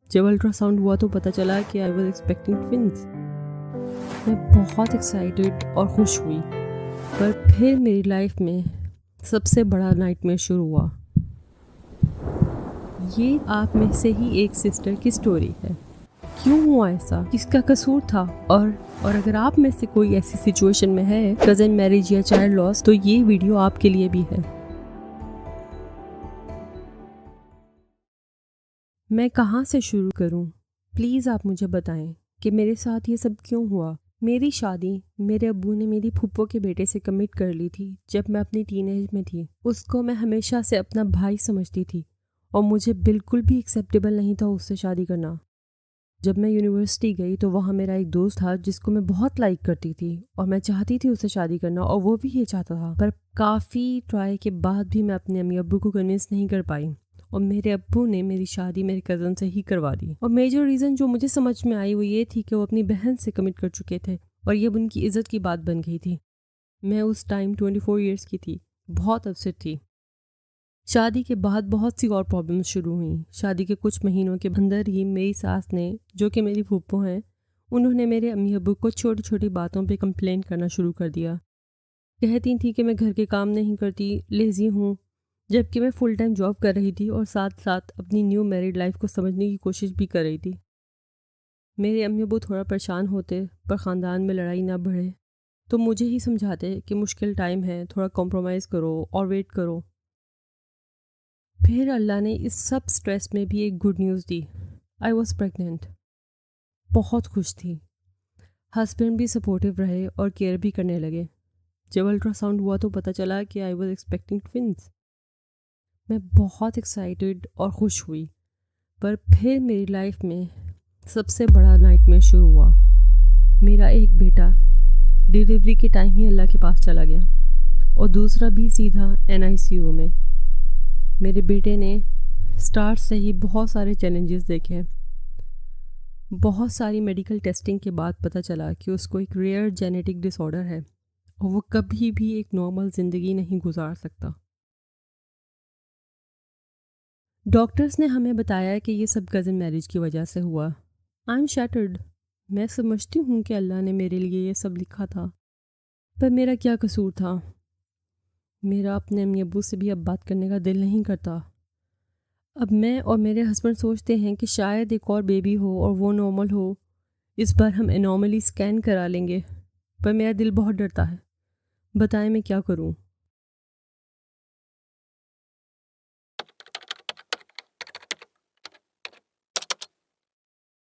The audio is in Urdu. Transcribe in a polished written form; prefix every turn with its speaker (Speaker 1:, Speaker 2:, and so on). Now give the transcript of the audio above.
Speaker 1: جب الٹرا ساؤنڈ ہوا تو پتہ چلا کہ آئی واز ایکسپیکٹنگ ٹوینس۔ میں بہت ایکسائٹیڈ اور خوش ہوئی، پر پھر میری لائف میں سب سے بڑا نائٹ میئر شروع ہوا۔ یہ آپ میں سے ہی ایک سسٹر کی سٹوری ہے۔ کیوں ہوا ایسا؟ کس کا قصور تھا؟ اور اگر آپ میں سے کوئی ایسی سچویشن میں ہے، کزن میرج یا چائلڈ لاس، تو یہ ویڈیو آپ کے لیے بھی ہے۔ میں کہاں سے شروع کروں؟ پلیز آپ مجھے بتائیں کہ میرے ساتھ یہ سب کیوں ہوا۔ میری شادی میرے ابو نے میری پھپھو کے بیٹے سے کمٹ کر لی تھی جب میں اپنی ٹین ایج میں تھی۔ اس کو میں ہمیشہ سے اپنا بھائی سمجھتی تھی اور مجھے بالکل بھی ایکسیپٹیبل نہیں تھا اس سے شادی کرنا۔ جب میں یونیورسٹی گئی تو وہاں میرا ایک دوست تھا جس کو میں بہت لائک کرتی تھی اور میں چاہتی تھی اس سے شادی کرنا، اور وہ بھی یہ چاہتا تھا، پر کافی ٹرائی کے بعد بھی میں اپنے امی ابو کو کنونس نہیں کر پائی، اور میرے ابو نے میری شادی میرے کزن سے ہی کروا دی۔ اور میجر ریزن جو مجھے سمجھ میں آئی وہ یہ تھی کہ وہ اپنی بہن سے کمٹ کر چکے تھے اور یہ ان کی عزت کی بات بن گئی تھی۔ میں اس ٹائم 24 ایئرس کی تھی، بہت اپسیٹ تھی۔ شادی کے بعد بہت سی اور پرابلمس شروع ہوئیں۔ شادی کے کچھ مہینوں کے اندر ہی میری ساس نے، جو کہ میری پھوپھو ہیں، انہوں نے میرے امی ابو کو چھوٹی چھوٹی باتوں پہ کمپلین کرنا شروع کر دیا۔ کہتی تھی کہ میں گھر کے کام نہیں کرتی، لیزی ہوں، جبکہ میں فل ٹائم جاب کر رہی تھی اور ساتھ ساتھ اپنی نیو میریڈ لائف کو سمجھنے کی کوشش بھی کر رہی تھی۔ میرے امی ابو تھوڑا پریشان ہوتے پر خاندان میں لڑائی نہ بڑھے تو مجھے ہی سمجھاتے کہ مشکل ٹائم ہے، تھوڑا کمپرومائز کرو اور ویٹ کرو۔ پھر اللہ نے اس سب سٹریس میں بھی ایک good news the. I was pregnant. بہت خوش تھی۔ ہسبینڈ بھی سپورٹیو رہے اور کیئر بھی کرنے لگے۔ جب الٹرا ساؤنڈ ہوا تو پتہ چلا کہ آئی واز ایکسپیکٹنگ ٹوینس۔ میں بہت ایکسائٹیڈ اور خوش ہوئی، پر پھر میری لائف میں سب سے بڑا نائٹ میئر شروع ہوا۔ میرا ایک بیٹا ڈیلیوری کے ٹائم ہی اللہ کے پاس چلا گیا اور دوسرا بھی سیدھا NICU میں۔ میرے بیٹے نے سٹارٹ سے ہی بہت سارے چیلنجز دیکھے۔ بہت ساری میڈیکل ٹیسٹنگ کے بعد پتہ چلا کہ اس کو ایک ریئر جینیٹک ڈس آرڈر ہے اور وہ کبھی بھی ایک نارمل زندگی نہیں گزار سکتا۔ ڈاکٹرز نے ہمیں بتایا کہ یہ سب کزن میرج کی وجہ سے ہوا۔ I am shattered. میں سمجھتی ہوں کہ اللہ نے میرے لیے یہ سب لکھا تھا، پر میرا کیا قصور تھا؟ میرا اپنے امی ابو سے بھی اب بات کرنے کا دل نہیں کرتا۔ اب میں اور میرے ہسبینڈ سوچتے ہیں کہ شاید ایک اور بیبی ہو اور وہ نارمل ہو، اس بار ہم انارملی اسکین کرا لیں گے، پر میرا دل بہت ڈرتا ہے۔ بتائیں میں کیا کروں؟